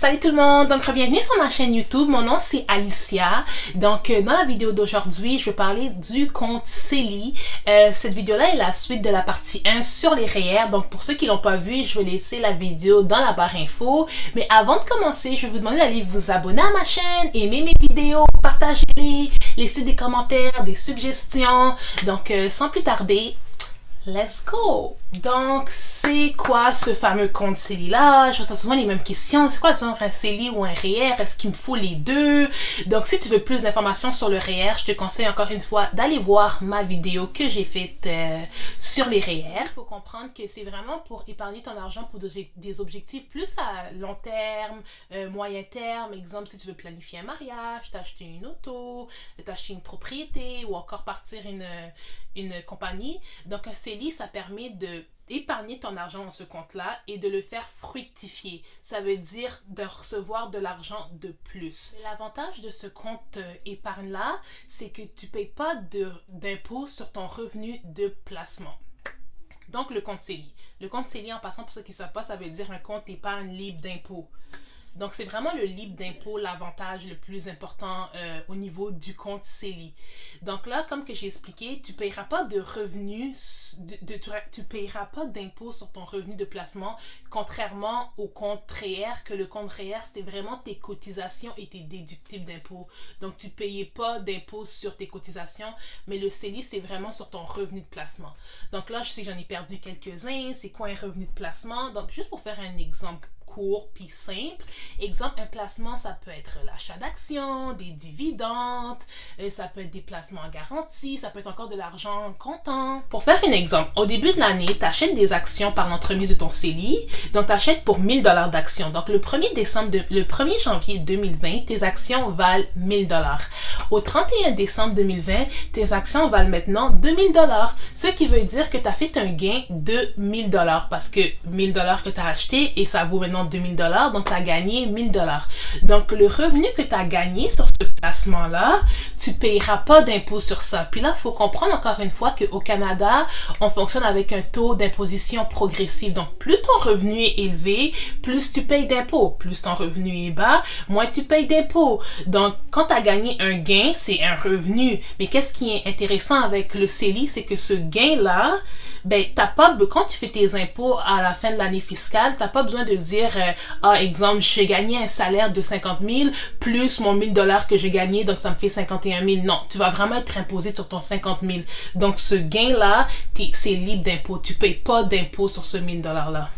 Salut tout le monde, donc bienvenue sur ma chaîne YouTube, mon nom c'est Alicia. Donc dans la vidéo d'aujourd'hui, je vais parler du compte Celi. Cette vidéo-là est la suite de la partie 1 sur les REER. Donc pour ceux qui l'ont pas vu, je vais laisser la vidéo dans la barre info. Mais avant de commencer, je vais vous demander d'aller vous abonner à ma chaîne, aimer mes vidéos, partager-les, laisser des commentaires, des suggestions. Donc sans plus tarder, let's go! Donc, c'est quoi ce fameux compte Celi là? Je reçois souvent les mêmes questions. C'est quoi un Celi ou un REER? Est-ce qu'il me faut les deux? Donc, si tu veux plus d'informations sur le REER, je te conseille encore une fois d'aller voir ma vidéo que j'ai faite sur les REER. Il faut comprendre que c'est vraiment pour épargner ton argent pour des objectifs plus à long terme, moyen terme. Exemple, si tu veux planifier un mariage, t'acheter une auto, t'acheter une propriété ou encore partir une compagnie. Donc, un Celi, ça permet de épargner ton argent dans ce compte-là et de le faire fructifier. Ça veut dire de recevoir de l'argent de plus. L'avantage de ce compte épargne-là, c'est que tu ne payes pas d'impôt sur ton revenu de placement. Donc, le compte Celi. Le compte Celi, en passant, pour ceux qui ne savent pas, ça veut dire un compte épargne libre d'impôt. Donc, c'est vraiment le libre d'impôt, l'avantage le plus important au niveau du compte Celi. Donc là, comme que j'ai expliqué, tu ne paieras pas de revenus, tu paieras pas d'impôt sur ton revenu de placement, contrairement au compte REER, que le compte REER, c'était vraiment tes cotisations et tes déductibles d'impôt. Donc, tu ne payais pas d'impôt sur tes cotisations, mais le Celi, c'est vraiment sur ton revenu de placement. Donc là, je sais que j'en ai perdu quelques-uns. C'est quoi un revenu de placement? Donc, juste pour faire un exemple court puis simple. Exemple, un placement, ça peut être l'achat d'actions, des dividendes, ça peut être des placements garantis, ça peut être encore de l'argent comptant. Pour faire un exemple, au début de l'année, tu achètes des actions par l'entremise de ton Celi, donc tu achètes pour 1000 $ d'actions. Donc le 1er janvier 2020, tes actions valent 1000 $. Au 31 décembre 2020, tes actions valent maintenant 2000 $, ce qui veut dire que tu as fait un gain de 1000 $ parce que 1000 $ que tu as acheté et ça vaut maintenant 2000 $, donc tu as gagné 1000 $. Donc, le revenu que tu as gagné sur ce placement-là, tu ne payeras pas d'impôt sur ça. Puis là, il faut comprendre encore une fois qu'au Canada, on fonctionne avec un taux d'imposition progressif. Donc, plus ton revenu est élevé, plus tu payes d'impôts. Plus ton revenu est bas, moins tu payes d'impôts. Donc, quand tu as gagné un gain, c'est un revenu. Mais qu'est-ce qui est intéressant avec le Celi, c'est que ce gain-là, ben, quand tu fais tes impôts à la fin de l'année fiscale, t'as pas besoin de dire, exemple, j'ai gagné un salaire de 50 000 plus mon 1000 $ que j'ai gagné, donc ça me fait 51 000. Non, tu vas vraiment être imposé sur ton 50 000. Donc, ce gain-là, c'est libre d'impôt. Tu payes pas d'impôt sur ce 1000 $-là.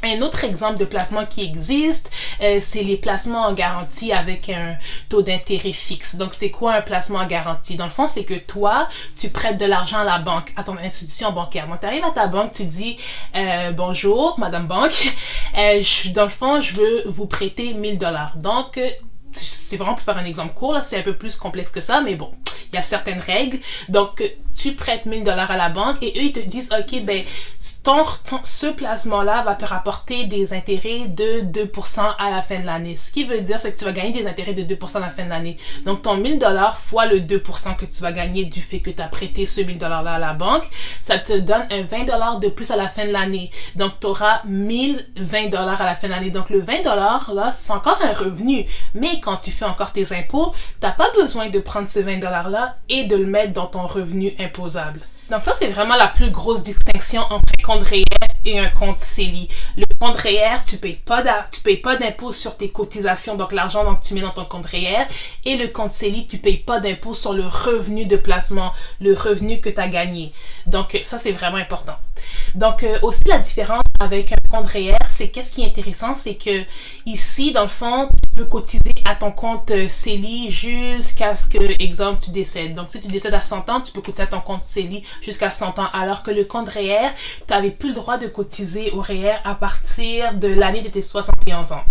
Un autre exemple de placement qui existe, c'est les placements en garantie avec un taux d'intérêt fixe. Donc, c'est quoi un placement en garantie? Dans le fond, c'est que toi, tu prêtes de l'argent à la banque, à ton institution bancaire. Donc, tu arrives à ta banque, tu dis « Bonjour, Madame Banque, dans le fond, je veux vous prêter 1000 $. » Donc, c'est vraiment pour faire un exemple court, là, c'est un peu plus complexe que ça, mais bon, il y a certaines règles. Donc, tu prêtes 1000 $ à la banque et eux, ils te disent, OK, ben, ce placement-là va te rapporter des intérêts de 2% à la fin de l'année. Ce qui veut dire, c'est que tu vas gagner des intérêts de 2% à la fin de l'année. Donc, ton 1000 $ fois le 2% que tu vas gagner du fait que tu as prêté ce 1000 $ là à la banque, ça te donne un 20 $ de plus à la fin de l'année. Donc, tu auras 1020 $ à la fin de l'année. Donc, le 20 $, là, c'est encore un revenu. Mais quand tu fais encore tes impôts, tu n'as pas besoin de prendre ce 20 $ là et de le mettre dans ton revenu imposable. Donc ça, c'est vraiment la plus grosse distinction entre un compte REER et un compte Celi. Le compte REER, tu payes pas d'impôt sur tes cotisations, donc l'argent que tu mets dans ton compte REER. Et le compte Celi, tu payes pas d'impôt sur le revenu de placement, le revenu que tu as gagné. Donc ça, c'est vraiment important. Donc aussi la différence avec un compte REER, c'est qu'est-ce qui est intéressant, c'est que ici, dans le fond, tu peux cotiser à ton compte Celi jusqu'à ce que, exemple, tu décèdes. Donc si tu décèdes à 100 ans, tu peux cotiser à ton compte Celi jusqu'à 100 ans. Alors que le compte REER, tu n'avais plus le droit de cotiser au REER à partir de l'année de tes 71 ans.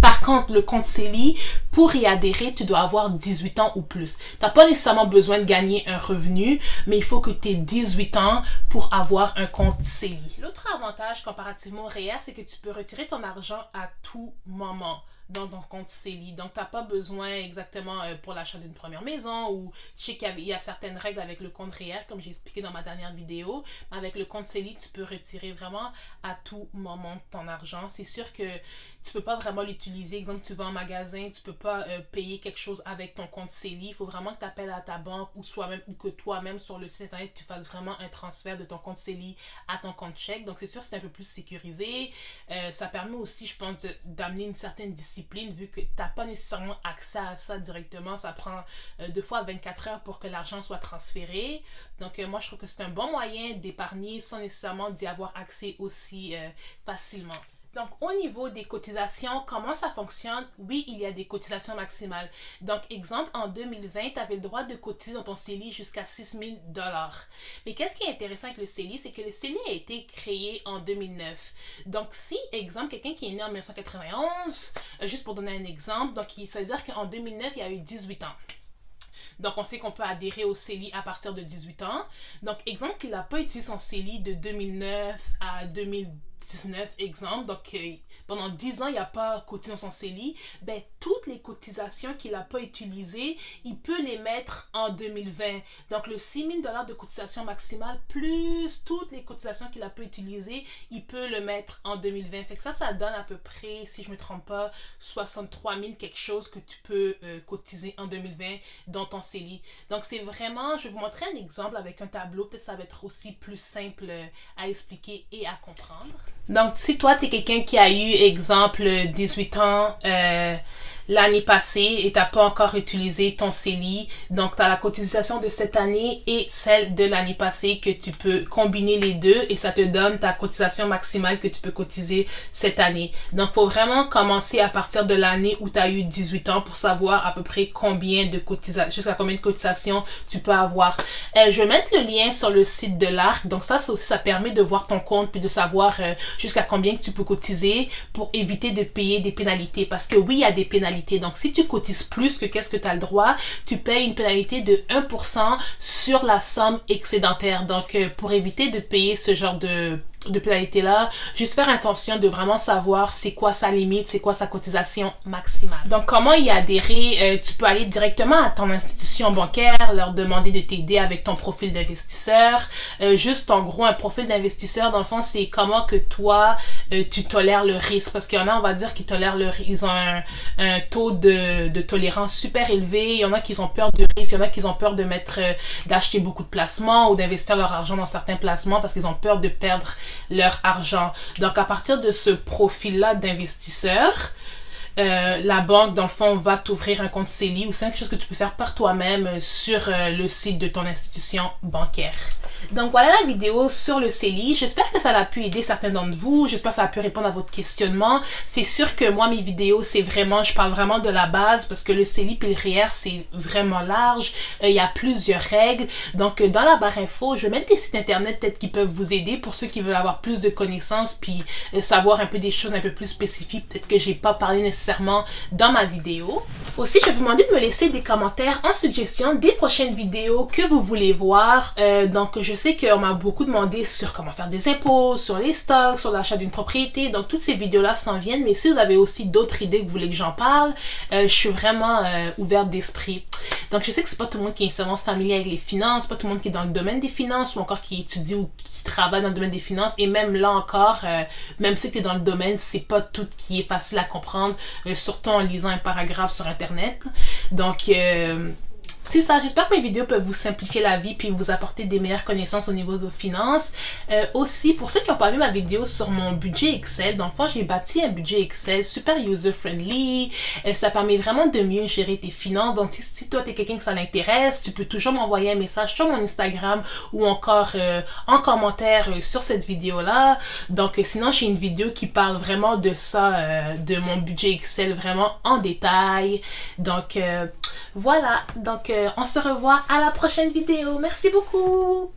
Par contre, le compte Celi pour y adhérer, tu dois avoir 18 ans ou plus. Tu n'as pas nécessairement besoin de gagner un revenu, mais il faut que tu aies 18 ans pour avoir un compte CELI. L'autre avantage comparativement au REER, c'est que tu peux retirer ton argent à tout moment dans ton compte CELI. Donc, tu n'as pas besoin exactement pour l'achat d'une première maison ou je sais qu'il y a certaines règles avec le compte REER, comme j'ai expliqué dans ma dernière vidéo. Mais avec le compte CELI, tu peux retirer vraiment à tout moment ton argent. C'est sûr que tu peux pas vraiment l'utiliser. Exemple, tu vas en magasin, tu peux pas payer quelque chose avec ton compte CELI. Il faut vraiment que tu appelles à ta banque ou que toi-même sur le site internet, tu fasses vraiment un transfert de ton compte CELI à ton compte chèque. Donc, c'est sûr que c'est un peu plus sécurisé. Ça permet aussi, je pense, d'amener une certaine discipline vu que tu n'as pas nécessairement accès à ça directement. Ça prend 2 fois 24 heures pour que l'argent soit transféré. Donc, moi, je trouve que c'est un bon moyen d'épargner sans nécessairement d'y avoir accès aussi facilement. Donc, au niveau des cotisations, comment ça fonctionne? Oui, il y a des cotisations maximales. Donc, exemple, en 2020, tu avais le droit de cotiser dans ton CELI jusqu'à 6 000 $. Mais qu'est-ce qui est intéressant avec le CELI, c'est que le CELI a été créé en 2009. Donc, si, exemple, quelqu'un qui est né en 1991, juste pour donner un exemple, donc ça veut dire qu'en 2009, il y a eu 18 ans. Donc, on sait qu'on peut adhérer au CELI à partir de 18 ans. Donc, exemple, qu'il n'a pas utilisé son CELI de 2009 à 2019, exemple. Donc, pendant 10 ans, il n'a pas cotisé dans son CELI. Ben, toutes les cotisations qu'il n'a pas utilisées, il peut les mettre en 2020. Donc, le 6 000 $ de cotisation maximale plus toutes les cotisations qu'il n'a pas utilisées, il peut le mettre en 2020. Fait que ça donne à peu près, si je ne me trompe pas, 63 000 quelque chose que tu peux cotiser en 2020 dans ton CELI. Donc, c'est vraiment, je vais vous montrer un exemple avec un tableau. Peut-être ça va être aussi plus simple à expliquer et à comprendre. Donc, si toi, tu es quelqu'un qui a eu, exemple, 18 ans l'année passée et tu n'as pas encore utilisé ton CELI, donc tu as la cotisation de cette année et celle de l'année passée que tu peux combiner les deux et ça te donne ta cotisation maximale que tu peux cotiser cette année. Donc, il faut vraiment commencer à partir de l'année où tu as eu 18 ans pour savoir à peu près combien de cotisations, jusqu'à combien de cotisations tu peux avoir. Je vais mettre le lien sur le site de l'ARC. Donc, ça aussi, ça permet de voir ton compte puis de savoir jusqu'à combien que tu peux cotiser pour éviter de payer des pénalités. Parce que oui, il y a des pénalités. Donc, si tu cotises plus que qu'est-ce que tu as le droit, tu payes une pénalité de 1% sur la somme excédentaire. Donc, pour éviter de payer ce genre de pénalité-là, juste faire attention de vraiment savoir c'est quoi sa limite, c'est quoi sa cotisation maximale. Donc, comment y adhérer? Tu peux aller directement à ton institution bancaire, leur demander de t'aider avec ton profil d'investisseur. Juste, en gros, un profil d'investisseur, dans le fond, c'est comment que toi, tu tolères le risque. Parce qu'il y en a, on va dire, qui tolèrent le risque. Ils ont un taux de tolérance super élevé. Il y en a qui ont peur du risque. Il y en a qui ont peur de d'acheter beaucoup de placements ou d'investir leur argent dans certains placements parce qu'ils ont peur de perdre leur argent. Donc, à partir de ce profil-là d'investisseur, la banque, dans le fond, va t'ouvrir un compte CELI ou c'est quelque chose que tu peux faire par toi-même sur le site de ton institution bancaire. Donc, voilà la vidéo sur le CELI. J'espère que ça a pu aider certains d'entre vous. J'espère que ça a pu répondre à votre questionnement. C'est sûr que moi, mes vidéos, je parle vraiment de la base parce que le CELI et le REER, c'est vraiment large. Il y a plusieurs règles. Donc, dans la barre info, je vais mettre des sites internet peut-être qui peuvent vous aider pour ceux qui veulent avoir plus de connaissances puis savoir un peu des choses un peu plus spécifiques. Peut-être que j'ai pas parlé nécessairement dans ma vidéo. Aussi, je vais vous demander de me laisser des commentaires en suggestion des prochaines vidéos que vous voulez voir. Donc, je sais qu'on m'a beaucoup demandé sur comment faire des impôts, sur les stocks, sur l'achat d'une propriété. Donc, toutes ces vidéos-là s'en viennent. Mais si vous avez aussi d'autres idées que vous voulez que j'en parle, je suis vraiment ouverte d'esprit. Donc, je sais que c'est pas tout le monde qui est nécessairement familier avec les finances, pas tout le monde qui est dans le domaine des finances ou encore qui étudie ou qui travaille dans le domaine des finances. Et même là encore, même si tu es dans le domaine, c'est pas tout qui est facile à comprendre, surtout en lisant un paragraphe sur Internet. Donc, c'est ça, j'espère que mes vidéos peuvent vous simplifier la vie puis vous apporter des meilleures connaissances au niveau de vos finances. Aussi, pour ceux qui n'ont pas vu ma vidéo sur mon budget Excel, dans le fond, j'ai bâti un budget Excel super user-friendly. Ça permet vraiment de mieux gérer tes finances. Donc, si toi, tu es quelqu'un que ça l'intéresse, tu peux toujours m'envoyer un message sur mon Instagram ou encore en commentaire sur cette vidéo-là. Donc, sinon, j'ai une vidéo qui parle vraiment de ça, de mon budget Excel vraiment en détail. Donc, voilà. Donc, on se revoit à la prochaine vidéo. Merci beaucoup!